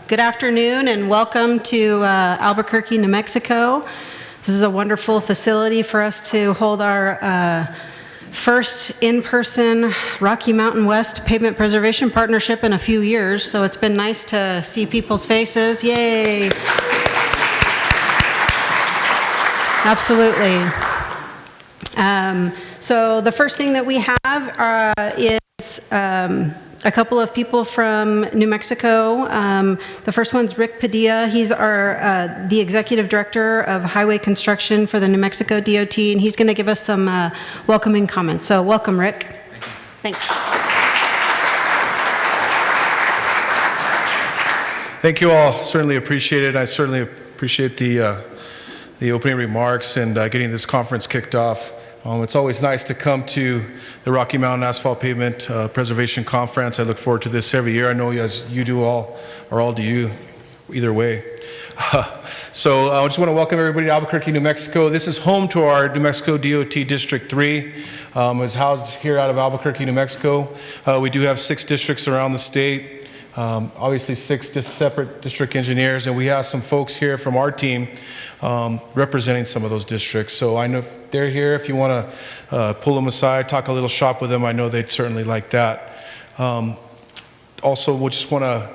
Good afternoon and welcome to Albuquerque, New Mexico. This is a wonderful facility for us to hold our first in-person Rocky Mountain West Pavement Preservation Partnership in a few years, so it's been nice to see people's faces. Yay! Absolutely. So the first thing that we have is a couple of people from New Mexico. The first one's Rick Padilla. He's the Executive Director of Highway Construction for the New Mexico DOT, and he's going to give us some welcoming comments. So welcome, Rick. Thanks. Thank you all. Certainly appreciate it. I certainly appreciate the opening remarks and getting this conference kicked off. It's always nice to come to the Rocky Mountain Asphalt Pavement Preservation Conference. I look forward to this every year. I know as you do all, or all do you, either way. So I just want to welcome everybody to Albuquerque, New Mexico. This is home to our New Mexico DOT District 3. It's housed here out of Albuquerque, New Mexico. We do have 6 districts around the state. Obviously 6 separate district engineers, and we have some folks here from our team representing some of those districts. So I know if they're here, if you want to pull them aside, talk a little shop with them, I know they'd certainly like that. Also, we just want to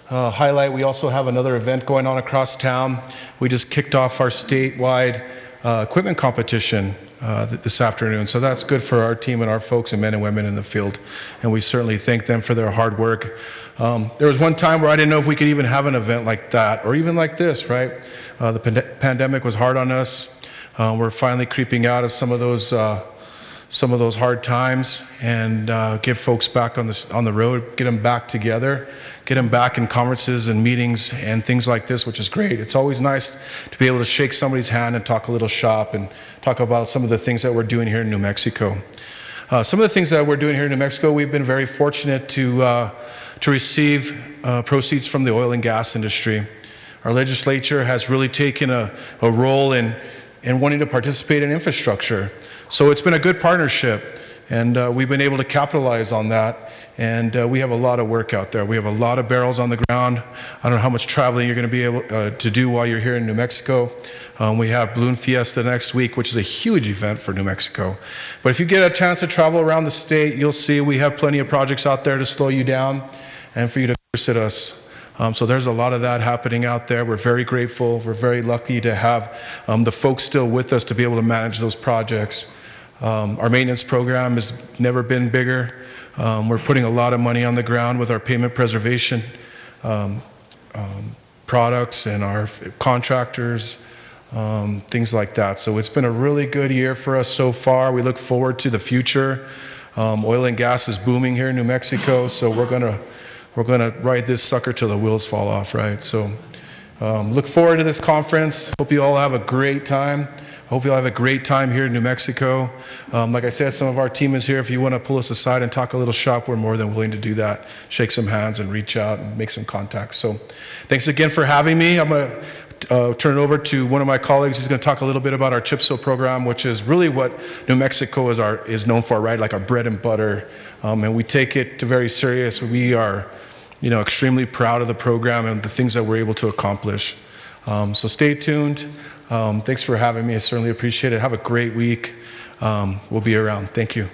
highlight, we also have another event going on across town. We just kicked off our statewide equipment competition this afternoon. So that's good for our team and our folks and men and women in the field. And we certainly thank them for their hard work. There was one time where I didn't know if we could even have an event like that or even like this, right? The pandemic was hard on us. We're finally creeping out of some of those hard times and get folks back on the road, get them back together, get them back in conferences and meetings and things like this, which is great. It's always nice to be able to shake somebody's hand and talk a little shop and talk about some of the things that we're doing here in New Mexico. Some of the things that we're doing here in New Mexico, we've been very fortunate to receive proceeds from the oil and gas industry. Our legislature has really taken a role in wanting to participate in infrastructure. So it's been a good partnership, and we've been able to capitalize on that. And we have a lot of work out there. We have a lot of barrels on the ground. I don't know how much traveling you're going to be able to do while you're here in New Mexico. We have Balloon Fiesta next week, which is a huge event for New Mexico. But if you get a chance to travel around the state, you'll see we have plenty of projects out there to slow you down and for you to visit us. So there's a lot of that happening out there. We're very grateful. We're very lucky to have the folks still with us to be able to manage those projects. Our maintenance program has never been bigger. We're putting a lot of money on the ground with our pavement preservation products and our contractors, things like that. So it's been a really good year for us so far. We look forward to the future. Oil and gas is booming here in New Mexico, so we're gonna ride this sucker till the wheels fall off, right? So look forward to this conference. Hope you all have a great time. Hope you all have a great time here in New Mexico. Like I said, some of our team is here. If you want to pull us aside and talk a little shop, we're more than willing to do that. Shake some hands and reach out and make some contacts. So thanks again for having me. I'm going to turn it over to one of my colleagues. He's going to talk a little bit about our chip seal program, which is really what New Mexico is known for, right? Like our bread and butter. And we take it very serious. We are, extremely proud of the program and the things that we're able to accomplish. So stay tuned. Thanks for having me. I certainly appreciate it. Have a great week. We'll be around. Thank you.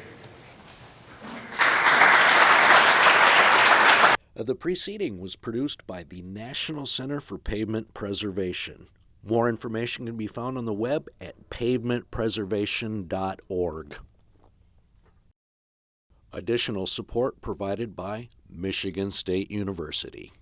The preceding was produced by the National Center for Pavement Preservation. More information can be found on the web at pavementpreservation.org. Additional support provided by Michigan State University.